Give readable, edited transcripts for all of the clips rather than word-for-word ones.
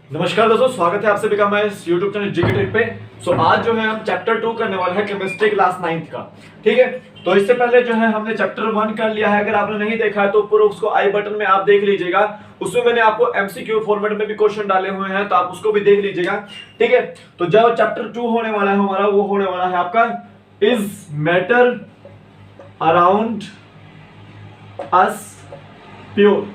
नमस्कार दोस्तों, स्वागत है आप सभी का मैं इस YouTube चैनल जीके ट्रिक पे। आज जो है हम चैप्टर 2 करने वाले हैं केमिस्ट्री क्लास 9th का। ठीक है, तो इससे पहले जो है हमने चैप्टर 1 कर लिया है। अगर आपने नहीं देखा है तो ऊपर उसको आई बटन में आप देख लीजिएगा। उसमें मैंने आपको एमसीक्यू फॉर्मेट में भी क्वेश्चन डाले हुए हैं, तो आप उसको भी देख लीजिएगा। ठीक है, तो जो चैप्टर 2 होने वाला है हमारा, वो होने वाला है आपका is matter around us pure.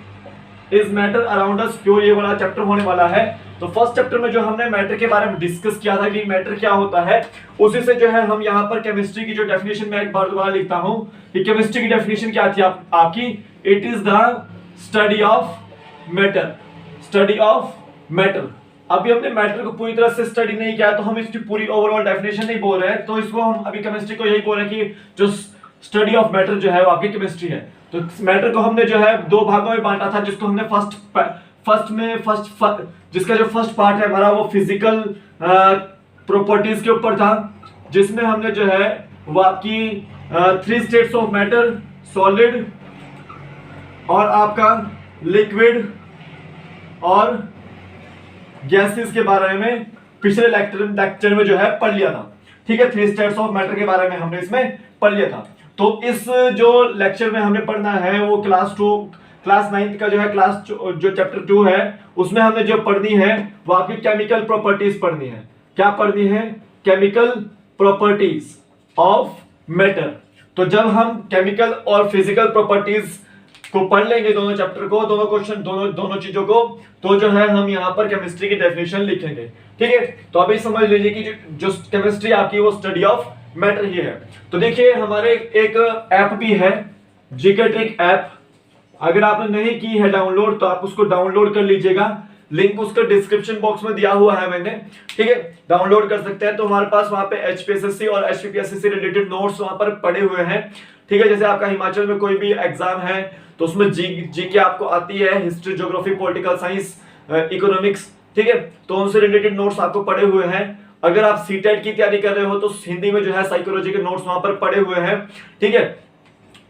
Is matter around us pure, ये वाला चैप्टर होने वाला है। तो फर्स्ट चैप्टर में जो हमने मैटर के बारे में डिस्कस किया था कि मैटर क्या होता है, उसी से जो है हम यहाँ पर केमिस्ट्री की जो डेफिनेशन मैं एक बार दोबारा लिखता हूँ कि केमिस्ट्री की डेफिनेशन क्या थी आपकी। It is the study of matter. Study of matter. अभी हमने मैटर को पूरी तरह से स्टडी नहीं किया, तो हम इसकी पूरी ओवरऑल डेफिनेशन नहीं बोल रहे हैं। तो इसको हम अभी केमिस्ट्री को यही बोल रहे हैं कि जो स्टडी ऑफ मैटर जो है वो आपकी केमिस्ट्री है। तो मैटर को हमने जो है दो भागों में बांटा था, जिसको हमने जिसका जो फर्स्ट पार्ट है हमारा वो फिजिकल प्रॉपर्टीज के ऊपर था, जिसमें हमने जो है वो आपकी 3 स्टेट्स ऑफ मैटर, सॉलिड और आपका लिक्विड और गैसेस के बारे में पिछले लेक्चर में जो है पढ़ लिया था। ठीक है, 3 स्टेट्स ऑफ मैटर के बारे में हमने इसमें पढ़ लिया था। तो इस जो लेक्चर में हमने पढ़ना है वो क्लास 9th का जो है जो चैप्टर 2 है, उसमें हमने जो पढ़नी है वो आपकी केमिकल प्रॉपर्टीज पढ़नी है। क्या पढ़नी है? Chemical properties of matter. तो जब हम केमिकल और फिजिकल प्रॉपर्टीज को पढ़ लेंगे, दोनों चैप्टर को, दोनों क्वेश्चन, दोनों चीजों को, तो जो है हम यहाँ पर केमिस्ट्री की डेफिनेशन लिखेंगे। ठीक है, तो अभी समझ लीजिए कि जो केमिस्ट्री आपकी वो स्टडी ऑफ मैटर ही है। तो देखिए हमारे एक ऐप भी है, जीके ट्रिक ऐप। अगर आपने नहीं की है डाउनलोड तो आप उसको डाउनलोड कर लीजिएगा। लिंक उसका डिस्क्रिप्शन बॉक्स में दिया हुआ है मैंने। ठीक है, डाउनलोड कर सकते हैं। तो हमारे पास वहां पे एचपीएसएससी और एचपीपीएससी से रिलेटेड नोट्स वहां पर पड़े हुए हैं। ठीक है, जैसे आपका हिमाचल में कोई भी एग्जाम है तो उसमें जीके आपको आती है, history, geography, political science, economics. ठीक है, तो उनसे रिलेटेड नोट्स आपको पड़े हुए हैं। अगर आप सीटेट की तैयारी कर रहे हो तो हिंदी में जो है साइकोलॉजी के नोट्स वहां पर पड़े हुए हैं। ठीक है,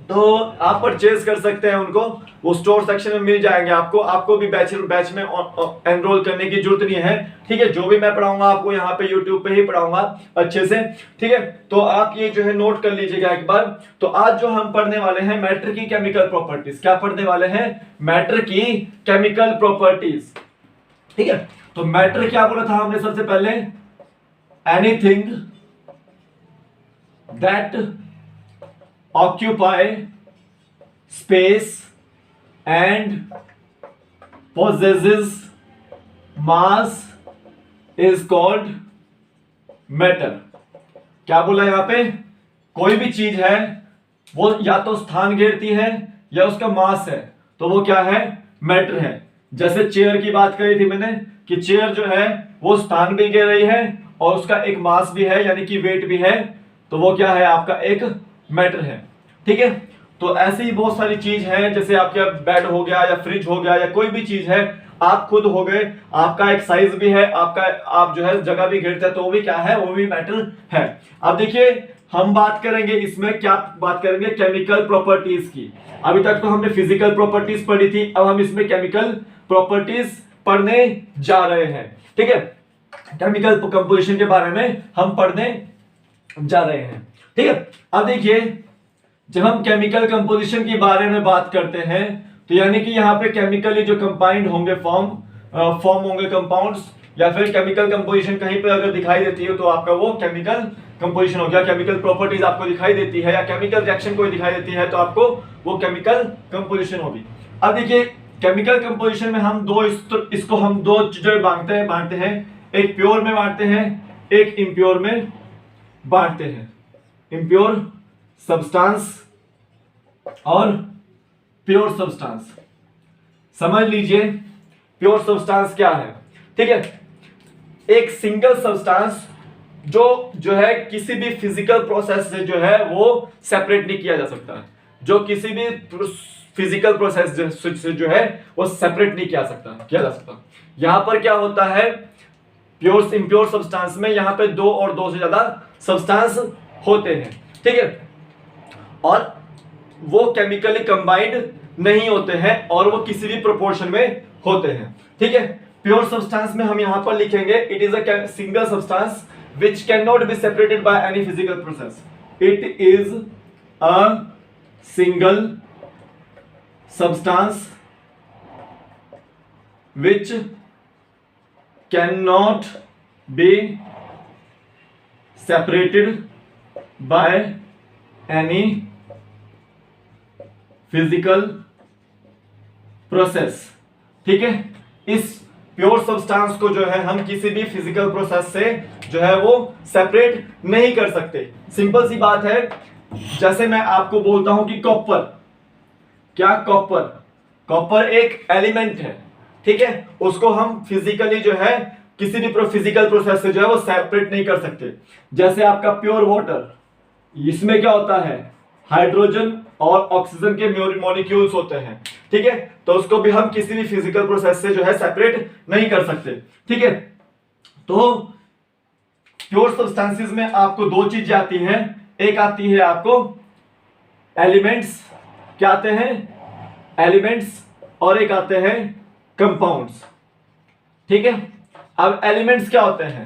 तो आप परचेज कर सकते हैं उनको, वो स्टोर सेक्शन में मिल जाएंगे आपको भी बैच में एनरोल करने की जरूरत नहीं है। ठीक है, जो भी मैं पढ़ाऊंगा आपको यहाँ पे यूट्यूब पे ही पढ़ाऊंगा अच्छे से। ठीक है, तो आप ये जो है नोट कर लीजिएगा एक बार। तो आज जो हम पढ़ने वाले हैं मैटर की केमिकल प्रॉपर्टीज। क्या पढ़ने वाले हैं? मैटर की केमिकल प्रॉपर्टीज। ठीक है, तो मैटर क्या बोला था हमने सबसे पहले? Anything that occupy space and possesses mass is called matter। क्या बोला यहां पे? कोई भी चीज है वो या तो स्थान घेरती है या उसका मास है, तो वो क्या है? मैटर है। जैसे चेयर की बात करी थी मैंने कि चेयर जो है वो स्थान भी घेर रही है और उसका एक मास भी है, यानी कि वेट भी है, तो वो क्या है? आपका एक मैटर है। ठीक है, तो ऐसी ही बहुत सारी चीज है, जैसे आपका बेड हो गया या फ्रिज हो गया या कोई भी चीज है, आप खुद हो गए, आपका एक साइज भी है, आप जो है जगह भी घेरते हैं, तो वो भी क्या है? वो भी मैटर है। अब देखिए हम बात करेंगे इसमें, क्या बात करेंगे? केमिकल प्रॉपर्टीज की। अभी तक तो हमने फिजिकल प्रॉपर्टीज पढ़ी थी, अब हम इसमें केमिकल प्रॉपर्टीज पढ़ने जा रहे हैं। ठीक है, केमिकल कंपोजिशन के बारे में हम पढ़ने जा रहे हैं। ठीक है, अब देखिए जब हम केमिकल कंपोजिशन के बारे में बात करते हैं तो यानी कि यहाँ पे केमिकली जो कंपाउंड होंगे, फॉर्म होंगे कंपाउंड्स, या फिर केमिकल कंपोजिशन कहीं पे अगर दिखाई देती है तो आपका वो केमिकल कंपोजिशन हो गया। केमिकल प्रॉपर्टीज आपको दिखाई देती है या केमिकल रिएक्शन कोई दिखाई देती है तो आपको वो केमिकल कंपोजिशन होगी। अब देखिए केमिकल कंपोजिशन में हम इसको हम दो चीजें बांटते हैं। एक प्योर में बांटते हैं, एक इम्प्योर में बांटते हैं। इम्प्योर सब्सटेंस और प्योर सब्सटेंस। समझ लीजिए प्योर सब्सटेंस क्या है। ठीक है, एक सिंगल सब्सटेंस जो है किसी भी फिजिकल प्रोसेस से जो है वो सेपरेट नहीं किया जा सकता। जो किसी भी फिजिकल प्रोसेस से जो है वो सेपरेट नहीं किया जा सकता। यहां पर क्या होता है? प्योर इम्प्योर सब्सटेंस में यहां पे दो और दो से ज्यादा सब्सटेंस होते हैं। ठीक है, और वो केमिकली कंबाइंड नहीं होते हैं और वो किसी भी प्रोपोर्शन में होते हैं। ठीक है, प्योर सब्सटेंस में हम यहां पर लिखेंगे it is a single substance which can not be separated by any physical process. It is a single substance which cannot be separated by any physical process। ठीक है, इस प्योर सब्सटेंस को जो है हम किसी भी फिजिकल प्रोसेस से जो है वो सेपरेट नहीं कर सकते। सिंपल सी बात है, जैसे मैं आपको बोलता हूं कि कॉपर, क्या कॉपर एक एलिमेंट है, ठीक है, उसको हम फिजिकली जो है किसी भी फिजिकल प्रोसेस से जो है वो सेपरेट नहीं कर सकते। जैसे आपका प्योर वाटर, इसमें क्या होता है, हाइड्रोजन और ऑक्सीजन के मॉलिक्यूल्स होते हैं, ठीक है, तो उसको भी हम किसी भी फिजिकल प्रोसेस से जो है सेपरेट नहीं कर सकते। ठीक है, तो प्योर सब्सटेंसेस में आपको दो चीजें आती हैं, एक आती है आपको एलिमेंट्स, क्या आते हैं, एलिमेंट्स, और एक आते हैं कंपाउंड्स। ठीक है, अब एलिमेंट्स क्या होते हैं,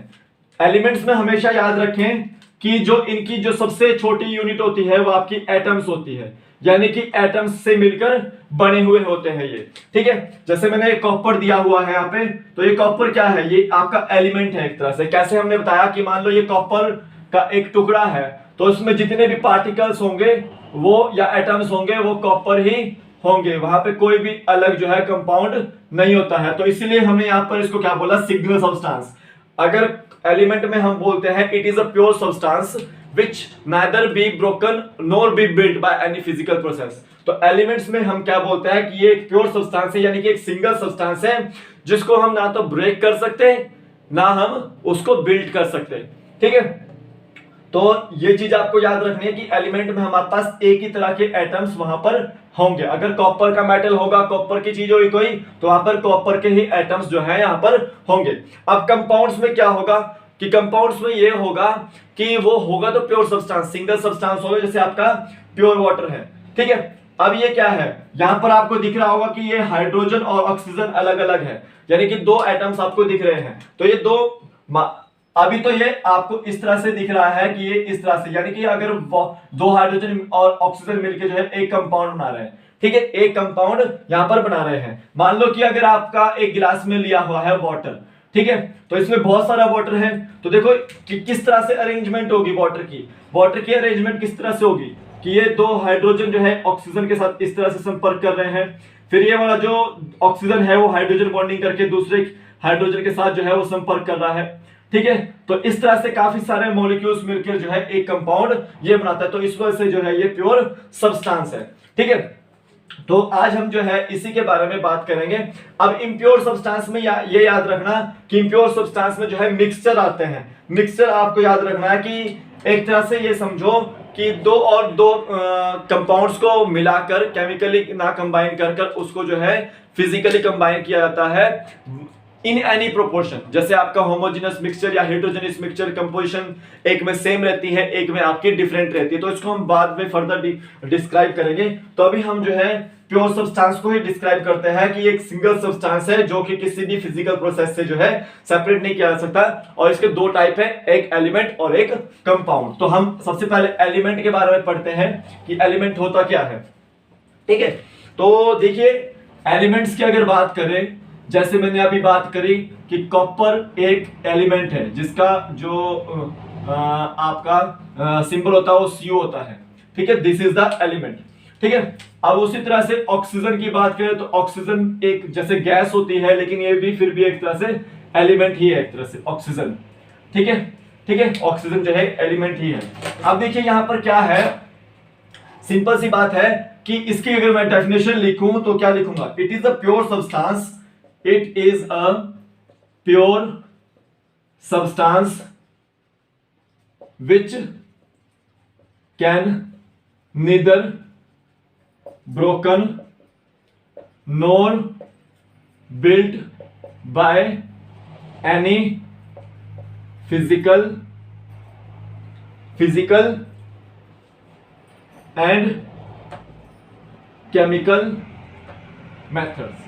एलिमेंट्स में हमेशा याद रखें कि जो इनकी जो सबसे छोटी यूनिट होती है वो आपकी एटम्स होती है, यानी कि एटम्स से मिलकर बने हुए होते हैं ये। ठीक है, जैसे मैंने कॉपर दिया हुआ है यहाँ पे, तो ये कॉपर क्या है, ये आपका एलिमेंट है एक तरह से। कैसे हमने बताया कि मान लो ये कॉपर का एक टुकड़ा है, तो उसमें जितने भी पार्टिकल्स होंगे वो या एटम्स होंगे वो कॉपर ही होंगे, वहां पे कोई भी अलग जो है कंपाउंड नहीं होता है। तो इसीलिए हमने यहाँ पर इसको क्या बोला, सिंगल सब्सटेंस। अगर एलिमेंट में हम बोलते हैं it is a pure substance which neither be broken nor be built by any physical process, तो एलिमेंट्स में हम क्या बोलते हैं कि ये एक प्योर सब्सटेंस है, यानी कि एक सिंगल सब्सटेंस है जिसको हम ना तो ब्रेक कर सकते ना हम उसको बिल्ड कर सकते। ठीक है, तो ये चीज आपको याद रखनी है कि एलिमेंट में हमारे पास एक ही तरह के एटम्स वहां पर होंगे। अगर कॉपर का मेटल होगा, कॉपर की चीज होगी कोई, तो वहां पर कॉपर के ही एटम्स जो है यहां पर होंगे। अब कंपाउंड्स में क्या होगा कि कंपाउंड्स में ये होगा कि वो होगा तो प्योर सब्सटेंस, सिंगल सब्सटेंस होगा, जैसे आपका प्योर वाटर है। ठीक है, अब ये क्या है, यहां पर आपको दिख रहा होगा कि ये हाइड्रोजन और ऑक्सीजन अलग अलग है, यानी कि दो एटम्स आपको दिख रहे हैं। तो ये दो, अभी तो ये आपको इस तरह से दिख रहा है कि ये इस तरह से, यानी कि अगर दो हाइड्रोजन और ऑक्सीजन मिलकर जो है एक कंपाउंड बना रहे हैं। ठीक है, एक कंपाउंड यहां पर बना रहे हैं। मान लो कि अगर आपका एक गिलास में लिया हुआ है वाटर, ठीक है, तो इसमें बहुत सारा वाटर है, तो देखो कि किस तरह से अरेंजमेंट होगी वाटर की अरेंजमेंट किस तरह से होगी कि ये दो हाइड्रोजन जो है ऑक्सीजन के साथ इस तरह से संपर्क कर रहे हैं, फिर ये वाला जो ऑक्सीजन है वो हाइड्रोजन बॉन्डिंग करके दूसरे हाइड्रोजन के साथ जो है वो संपर्क कर रहा है। ठीक है, तो इस तरह से काफी सारे मॉलिक्यूल्स मिलकर जो है एक कंपाउंड ये बनाता है, तो इस वजह से जो है ये प्योर सब्सटेंस है। ठीक है, तो आज हम जो है इसी के बारे में बात करेंगे। अब इम्प्योर सब्सटेंस में ये याद रखना कि इम्प्योर सब्सटेंस में जो है मिक्सचर आते हैं। मिक्सचर आपको याद रखना है कि एक तरह से ये समझो कि दो और दो कंपाउंड्स को मिलाकर केमिकली ना कंबाइन कर उसको जो है फिजिकली कंबाइन किया जाता है इन एनी प्रोपोर्शन। जैसे आपका होमोजेनस मिक्सचर या हेटेरोजेनस मिक्सचर कंपोजिशन एक में सेम रहती है, एक में आपकी डिफरेंट रहती है, तो इसको हम बाद में फर्दर डिस्क्राइब करेंगे। तो अभी हम जो है प्योर सब्सटेंस को ही डिस्क्राइब करते हैं कि एक सिंगल सब्सटेंस है जो कि किसी भी फिजिकल प्रोसेस से जो है सेपरेट नहीं किया जा सकता, और इसके दो टाइप है, एक एलिमेंट और एक कंपाउंड। तो हम सबसे पहले एलिमेंट के बारे में पढ़ते हैं कि एलिमेंट होता क्या है। ठीक है, तो देखिए एलिमेंट्स की अगर बात करें, जैसे मैंने अभी बात करी कि कॉपर एक एलिमेंट है जिसका जो आपका सिंबल होता है वो Cu होता है। ठीक है, दिस इज द एलिमेंट। ठीक है, अब उसी तरह से ऑक्सीजन की बात करें तो ऑक्सीजन एक जैसे गैस होती है, लेकिन ये भी फिर भी एक तरह से एलिमेंट ही है, एक तरह से ऑक्सीजन। ठीक है, ठीक है, ऑक्सीजन जो है एलिमेंट ही है। अब देखिए यहां पर क्या है, सिंपल सी बात है कि इसकी अगर मैं डेफिनेशन लिखूं तो क्या लिखूंगा, it is a pure substance, it is a pure substance which can neither broken nor built by any physical and chemical methods।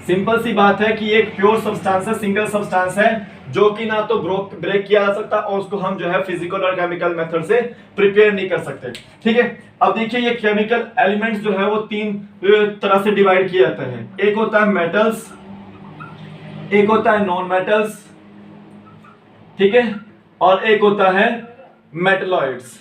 Simple सी बात है कि एक प्योर सब्सटेंस है, सिंगल सब्सटेंस है, जो कि ना तो ब्रेक किया जा सकता और उसको हम जो है फिजिकल और केमिकल मेथड से प्रिपेयर नहीं कर सकते। ठीक है, अब देखिए ये केमिकल एलिमेंट्स जो है वो तीन तरह से डिवाइड किए जाते हैं। एक होता है मेटल्स, एक होता है नॉन मेटल्स, ठीक है, और एक होता है मेटलॉइड्स।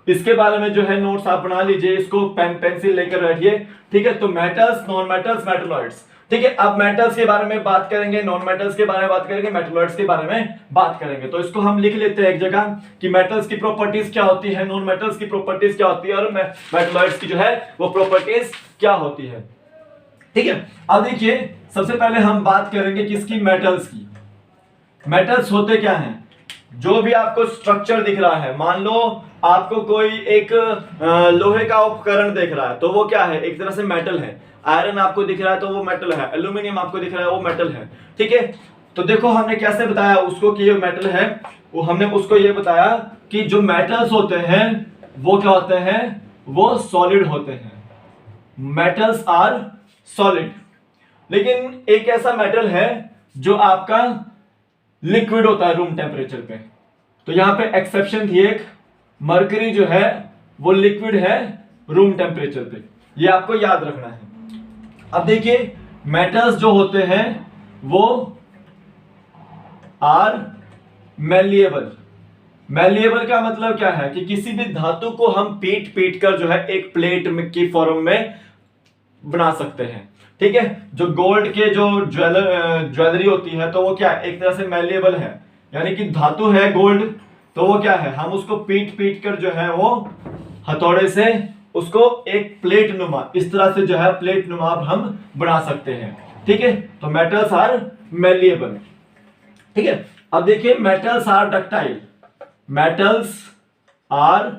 इसके बारे में जो है नोट्स आप बना लीजिए, इसको पेंसिल लेकर बैठिए। ठीक है, तो मेटल्स, नॉन मेटल्स, मेटलॉइड्स। ठीक है, अब मेटल्स के बारे में बात करेंगे, नॉन मेटल्स के बारे में बात करेंगे, मेटलॉइड्स के बारे में बात करेंगे। तो इसको हम लिख लेते हैं एक जगह कि मेटल्स की प्रॉपर्टीज क्या होती है, नॉन मेटल्स की प्रॉपर्टीज क्या होती है, और मेटलॉइड्स की जो है वो प्रॉपर्टीज क्या होती है। ठीक है, अब देखिए सबसे पहले हम बात करेंगे किसकी, मेटल्स की। मेटल्स होते क्या हैं? जो भी आपको स्ट्रक्चर दिख रहा है, मान लो आपको कोई एक लोहे का उपकरण दिख रहा है, तो वो क्या है, एक तरह से मेटल है। आयरन आपको दिख रहा है तो वो मेटल है, एल्यूमिनियम आपको दिख रहा है वो मेटल है। ठीक है, तो देखो हमने कैसे बताया उसको कि ये मेटल है, वो हमने उसको ये बताया कि जो मेटल्स होते हैं वो क्या होते हैं, वो सॉलिड होते हैं। Metals are solid. लेकिन एक ऐसा मेटल है जो आपका लिक्विड होता है रूम टेम्परेचर पे, तो यहां पे एक्सेप्शन थी एक, मरकरी जो है वो लिक्विड है रूम टेम्परेचर पे, ये आपको याद रखना है। अब देखिए मेटल्स जो होते हैं वो आर मैलिएबल। मैलिएबल का मतलब क्या है कि किसी भी धातु को हम पीट कर जो है एक प्लेट की फॉर्म में बना सकते हैं। ठीक है, जो गोल्ड के जो ज्वेलरी होती है तो वो क्या है, एक तरह से मैलिएबल है, यानी कि धातु है गोल्ड, तो वो क्या है, हम उसको पीट कर जो है वो हथौड़े से उसको एक प्लेट नुमा, इस तरह से जो है प्लेट नुमा हम बना सकते हैं। ठीक है, तो मेटल्स आर मैलिएबल। ठीक है, अब देखिए metals are ductile. Metals are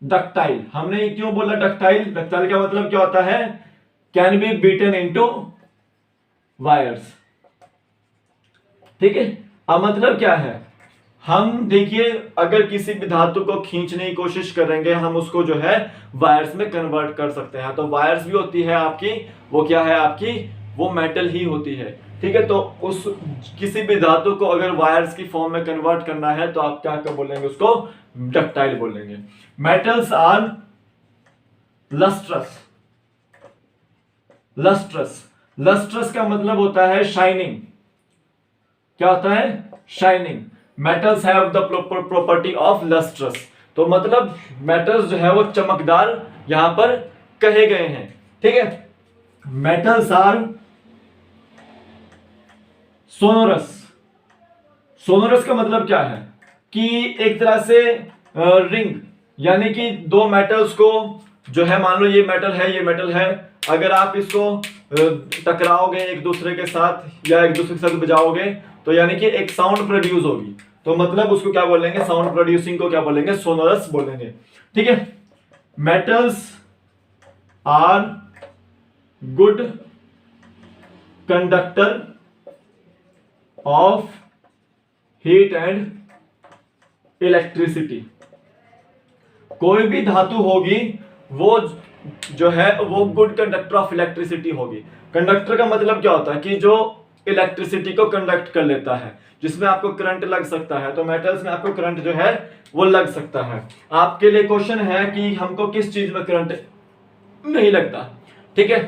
ductile. हमने क्यों बोला डक्टाइल? डक्टाइल का मतलब क्या होता है, can be beaten into wires. ठीक है, अब मतलब क्या है, हम देखिए अगर किसी भी धातु को खींचने की कोशिश करेंगे हम उसको जो है वायर्स में कन्वर्ट कर सकते हैं। तो वायर्स भी होती है आपकी, वो क्या है आपकी, वो मेटल ही होती है। ठीक है, तो उस किसी भी धातु को अगर वायर्स की फॉर्म में कन्वर्ट करना है तो आप क्या बोलेंगे, उसको डक्टाइल बोलेंगे। Metals are lustrous. Lustrous, lustrous का मतलब होता है शाइनिंग। क्या होता है, shining. Metals have the property of lustrous, तो मतलब मेटल्स जो है वो चमकदार यहां पर कहे गए हैं। ठीक है, मेटल्स आर सोनोरस। सोनोरस का मतलब क्या है कि एक तरह से रिंग, यानी कि दो मेटल्स को जो है, मान लो ये मेटल है, ये मेटल है, अगर आप इसको टकराओगे एक दूसरे के साथ या एक दूसरे के साथ बजाओगे तो यानी कि एक साउंड प्रोड्यूस होगी, तो मतलब उसको क्या बोलेंगे, साउंड प्रोड्यूसिंग को क्या बोलेंगे, सोनोरस बोलेंगे। ठीक है, metals are good conductor of heat and electricity. कोई भी धातु होगी वो जो है वो गुड कंडक्टर ऑफ इलेक्ट्रिसिटी होगी। कंडक्टर का मतलब क्या होता है कि जो इलेक्ट्रिसिटी को कंडक्ट कर लेता है, जिसमें आपको करंट लग सकता है, तो मेटल्स में आपको करंट जो है वो लग सकता है। आपके लिए क्वेश्चन है कि हमको किस चीज में करंट नहीं लगता। ठीक है,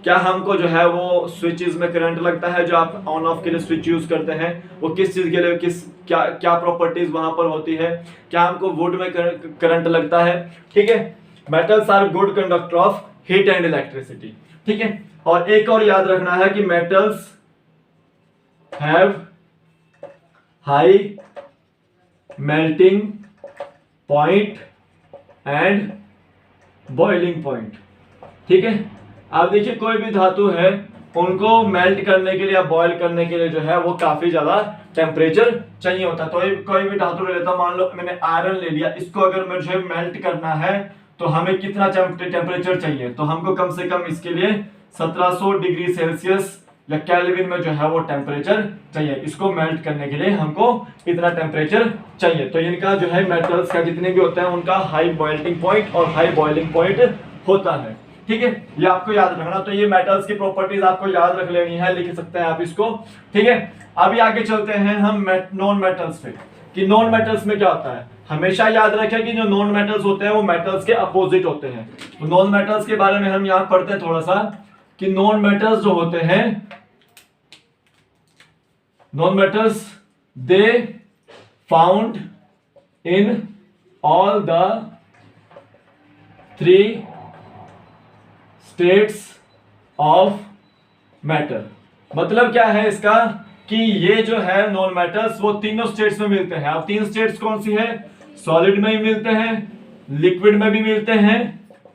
क्या हमको जो है वो स्विचेस में करंट लगता है, जो आप ऑन ऑफ के लिए स्विच यूज करते हैं, वो किस चीज के लिए, किस क्या क्या प्रॉपर्टीज वहां पर होती है, क्या हमको वुड में करंट लगता है। ठीक है, metals are good conductor of heat and electricity. ठीक है, और एक और याद रखना है कि metals have high melting point and boiling point. ठीक है, आप देखिए कोई भी धातु है उनको मेल्ट करने के लिए या बॉयल करने के लिए जो है वो काफी ज्यादा टेम्परेचर चाहिए होता है। तो कोई भी धातु ले लेता हूं, मान लो मैंने आयरन ले लिया, इसको अगर मुझे मेल्ट करना है तो हमें कितना टेम्परेचर चाहिए, तो हमको कम से कम इसके लिए 1700 डिग्री सेल्सियस या केल्विन में जो है वो टेम्परेचर चाहिए। इसको मेल्ट करने के लिए हमको इतना टेम्परेचर चाहिए। तो इनका जो है मेटल्स का जितने भी होते हैं उनका हाई मेल्टिंग पॉइंट और हाई बॉइलिंग पॉइंट होता है। ठीक है, ये आपको याद रखना। तो ये मेटल्स की प्रॉपर्टीज आपको याद रख लेनी है, लिख सकते हैं आप इसको, ठीक है। अभी आगे चलते हैं हम नॉन मेटल्स पे, कि नॉन मेटल्स में क्या होता है। हमेशा याद रखें कि जो नॉन मेटल्स होते हैं वो मेटल्स के अपोजिट होते हैं। तो नॉन मेटल्स के बारे में हम यहां पढ़ते हैं थोड़ा सा, कि नॉन मेटल्स जो होते हैं, non metals they found in all the 3 states of matter. मतलब क्या है इसका, कि ये जो है नॉन मेटल्स वो तीनों स्टेट्स में मिलते हैं। अब 3 स्टेट्स कौन सी है, सॉलिड में भी मिलते हैं, लिक्विड में भी मिलते हैं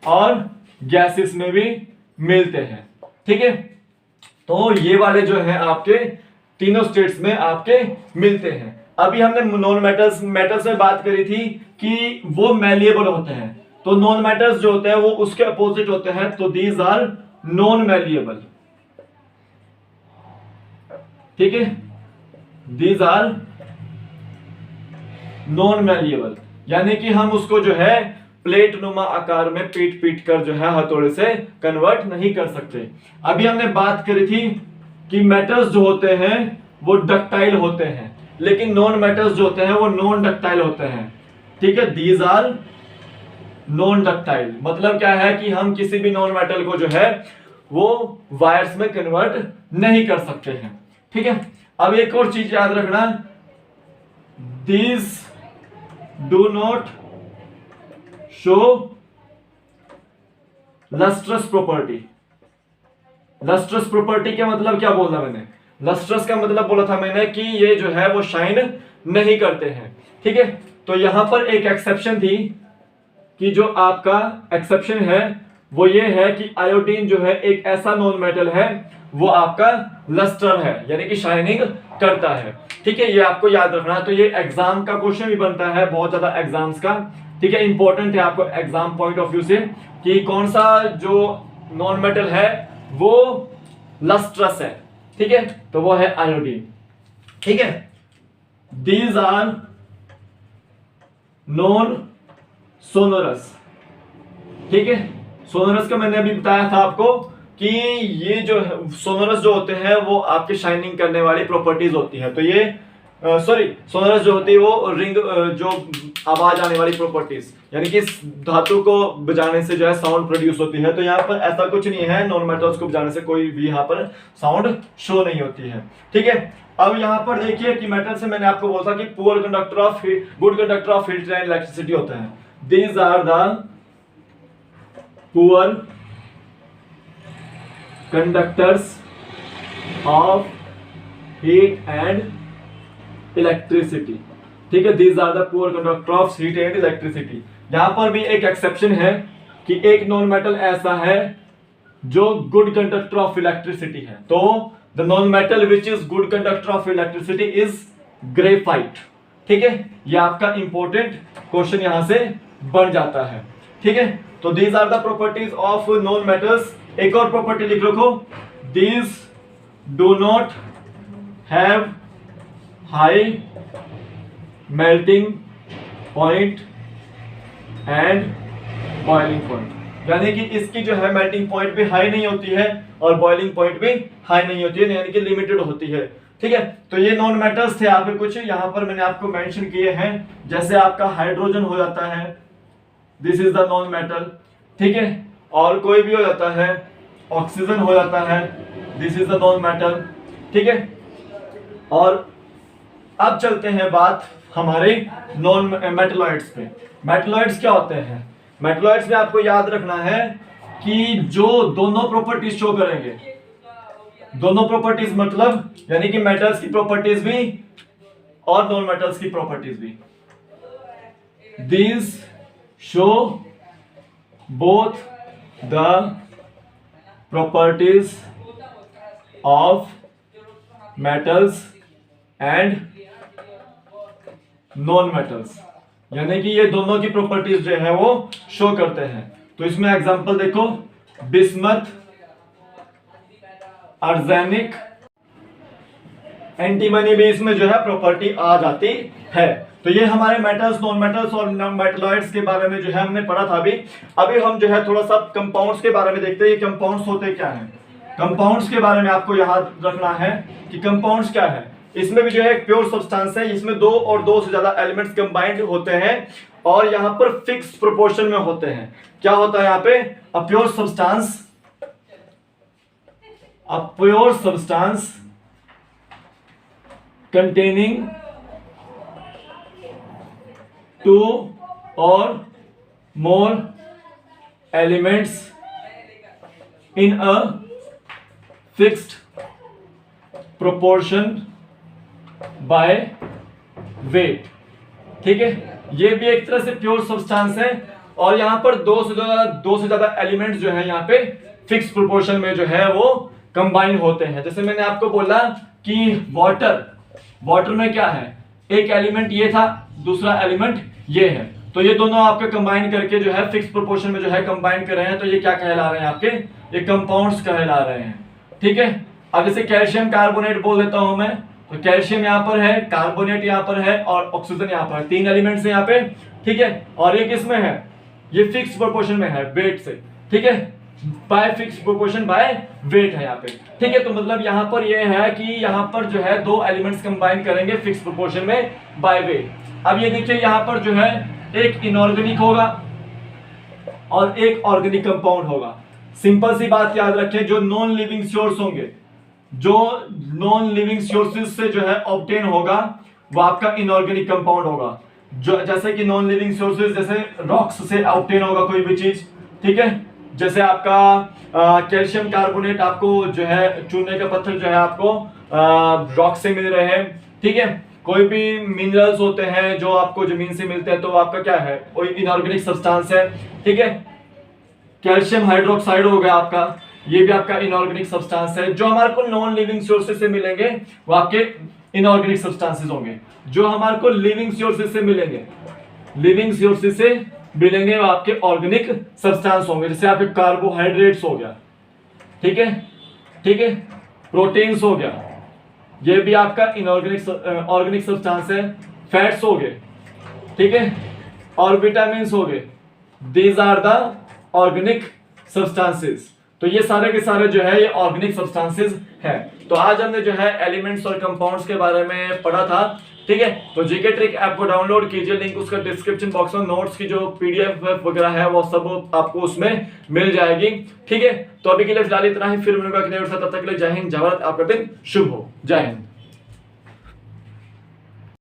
और गैसेस में भी मिलते हैं, ठीक है। तो ये वाले जो है आपके तीनों स्टेट्स में आपके मिलते हैं। अभी हमने नॉन मेटल्स में बात करी थी कि वो मैलिएबल होते हैं, तो नॉन मेटल्स जो होते हैं वो उसके अपोजिट होते हैं, तो दीज आर नॉन मैलिएबल, ठीक है, दीज आर नॉन मैलिएबल, यानी कि हम उसको जो है प्लेट नुमा आकार में पीट पीट कर जो है हथौड़े से कन्वर्ट नहीं कर सकते। अभी हमने बात करी थी कि मेटल्स जो होते हैं वो डक्टाइल होते हैं, लेकिन नॉन मेटल्स जो होते हैं वो नॉन डक्टाइल होते हैं, ठीक है, दीज आर नॉन डक्टाइल। मतलब क्या है कि हम किसी भी नॉन मेटल को जो है वो वायर्स में कन्वर्ट नहीं कर सकते हैं, ठीक है। अब एक और चीज याद रखना, these do not show lustrous property. Lustrous property का मतलब क्या बोला मैंने, लस्ट्रस का मतलब बोला था मैंने कि ये जो है वो शाइन नहीं करते हैं, ठीक है। तो यहां पर एक एक्सेप्शन थी, कि जो आपका एक्सेप्शन है वो ये है कि आयोडीन जो है एक ऐसा नॉन मेटल है वो आपका लस्टर है, यानी कि शाइनिंग करता है, ठीक है। ये आपको याद रखना है। तो ये एग्जाम का क्वेश्चन भी बनता है बहुत ज्यादा एग्जाम्स का, ठीक है, इंपॉर्टेंट है आपको एग्जाम पॉइंट ऑफ व्यू से, कि कौन सा जो नॉन मेटल है वो लस्ट्रस है, ठीक है, तो वो है आयोडीन, ठीक है। दीज आर नॉन सोनोरस, ठीक है। सोनोरस का मैंने अभी बताया था आपको कि ये जो सोनोरस जो होते हैं वो आपके शाइनिंग करने वाली प्रॉपर्टीज होती है। तो ये सोनोरस जो होती है वो रिंग जो आवाज आने वाली प्रॉपर्टीज, यानी कि धातु को बजाने से जो है साउंड प्रोड्यूस होती है। तो यहाँ पर ऐसा कुछ नहीं है, नॉन मेटल्स को बजाने से कोई भी यहाँ पर साउंड शो नहीं होती है, ठीक है। अब यहाँ पर देखिए कि मेटल से मैंने आपको बोला कि poor conductor of good conductor of heat and electricity होता है। These are the poor conductors of heat and electricity, ठीक है। These are the poor conductor of heat and electricity। यहां पर भी एक एक्सेप्शन है कि एक नॉन मेटल ऐसा है जो गुड कंडक्टर ऑफ इलेक्ट्रिसिटी है। तो the non metal which is good conductor of electricity is graphite, ठीक है। ये आपका इंपॉर्टेंट क्वेश्चन यहां से बन जाता है, ठीक है। तो these are the properties of non metals. एक और प्रॉपर्टी लिख रखो, these do not have high melting point and boiling point, यानी कि इसकी जो है मेल्टिंग पॉइंट भी हाई नहीं होती है और बॉइलिंग पॉइंट भी हाई नहीं होती है, यानी कि लिमिटेड होती है, ठीक है। तो ये नॉन मेटल्स थे आपके कुछ, यहां पर मैंने आपको मेंशन किए हैं। जैसे आपका हाइड्रोजन हो जाता है, this is the non metal, ठीक है। और कोई भी हो जाता है, ऑक्सीजन हो जाता है, this is the non metal, ठीक है। और अब चलते हैं बात हमारे नॉन मेटलॉइड्स पे। मेटलॉइड्स क्या होते हैं, मेटलॉइड्स में आपको याद रखना है कि जो दोनों प्रॉपर्टीज शो करेंगे, दोनों प्रॉपर्टीज मतलब यानी कि मेटल्स की प्रॉपर्टीज भी और नॉन मेटल्स की प्रॉपर्टीज भी, these show both the properties of metals and non metals, यानी कि ये दोनों की प्रॉपर्टीज जो है वो शो करते हैं। तो इसमें एग्जांपल देखो, बिस्मथ, आर्सेनिक, एंटीमनी भी इसमें जो है प्रॉपर्टी आ जाती है। तो ये हमारे मेटल्स, नॉन मेटल्स और मेटलॉइड्स के बारे में जो है हमने पढ़ा था अभी हम जो है थोड़ा सा कंपाउंड्स के बारे में देखते हैं। ये कंपाउंड्स होते क्या हैं। कंपाउंड्स के बारे में आपको याद रखना है कि कंपाउंड्स क्या है। इसमें भी जो है एक प्योर सब्सटेंस है, इसमें दो और दो से ज्यादा एलिमेंट्स कंबाइंड होते हैं और यहाँ पर फिक्स प्रोपोर्शन में होते हैं। क्या होता है यहाँ पे, a pure substance containing two or more elements in a fixed proportion by weight। ठीक है, ये भी एक तरह से प्योर सब्सटेंस है और यहां पर दो से ज्यादा एलिमेंट्स जो है यहाँ पे फिक्स प्रोपोर्शन में जो है वो कंबाइन होते हैं। जैसे मैंने आपको बोला कि वाटर में क्या है, एक एलिमेंट ये था, दूसरा एलिमेंट ये है, तो ये दोनों आपके कंबाइन करके जो है फिक्स प्रोपोर्शन में जो है कंबाइन कर रहे हैं, तो ये क्या कहला रहे हैं आपके, ये कंपाउंड्स कहला रहे हैं। ठीक है, अब जैसे कैल्शियम कार्बोनेट बोल देता हूं मैं, तो कैल्शियम यहाँ पर है, कार्बोनेट यहाँ पर है और ऑक्सीजन यहाँ पर है, तीन एलिमेंट्स है यहाँ पे। ठीक है, और ये किसमें है, ये फिक्स प्रोपोर्शन में है वेट से। ठीक है, by fix proportion by weight है यहाँ पे। ठीक है, तो मतलब यहाँ पर ये है कि यहाँ पर जो है दो एलिमेंट्स कंबाइन करेंगे फिक्स प्रोपोर्शन में बाय वेट। अब ये देखिए यहाँ पर जो है एक इनऑर्गेनिक होगा और एक ऑर्गेनिक कंपाउंड होगा। सिंपल सी बात याद रखें, जो नॉन लिविंग सोर्स होंगे, जो नॉन लिविंग सोर्सेज से जो है ऑब्टेन होगा वो आपका इनऑर्गेनिक कंपाउंड होगा। जो जैसे कि नॉन लिविंग सोर्सेज जैसे रॉक्स से ऑब्टेन होगा कोई भी चीज। ठीक है, जैसे आपका कैल्शियम कार्बोनेट आपको जो है चूने का पत्थर जो है आपको रॉक से मिल रहे हैं। ठीक है, कोई भी मिनरल्स होते हैं जो आपको जमीन से मिलते हैं तो आपका क्या है, कोई इनऑर्गेनिक सब्सटेंस है। ठीक है, कैल्शियम हाइड्रोक्साइड हो गया आपका, ये भी आपका इनऑर्गेनिक सब्सटेंस है। जो हमारे को नॉन लिविंग सोर्सेज से मिलेंगे वो आपके इनऑर्गेनिक सब्सटेंसेस होंगे। जो हमारे को लिविंग सोर्सेज से मिलेंगे, लिविंग सोर्सेज से मिलेंगे वो आपके ऑर्गेनिक सब्सटेंस होंगे। जैसे आपके कार्बोहाइड्रेट्स हो गया, ठीक है, ठीक है, प्रोटीन्स हो गया, ये भी आपका इनऑर्गेनिक ऑर्गेनिक सब्सटेंस है। फैट्स हो गए, ठीक है, और विटामिन्स हो गए, these are the organic substances. तो ये सारे के सारे जो है ये ऑर्गेनिक सब्सटेंसेस है। तो आज हमने जो है एलिमेंट्स और कंपाउंड्स के बारे में पढ़ा था। ठीक है, तो जीके ट्रिक ऐप को डाउनलोड कीजिए, लिंक उसका डिस्क्रिप्शन बॉक्स में, नोट्स की जो पीडीएफ वगैरह है वो सब आपको उसमें मिल जाएगी। ठीक है, तो अभी के लिए फिलहाल इतना ही, फिर मिलूंगा तब तक के लिए जय हिंद, जय भारत, आपका दिन शुभ हो, जय हिंद।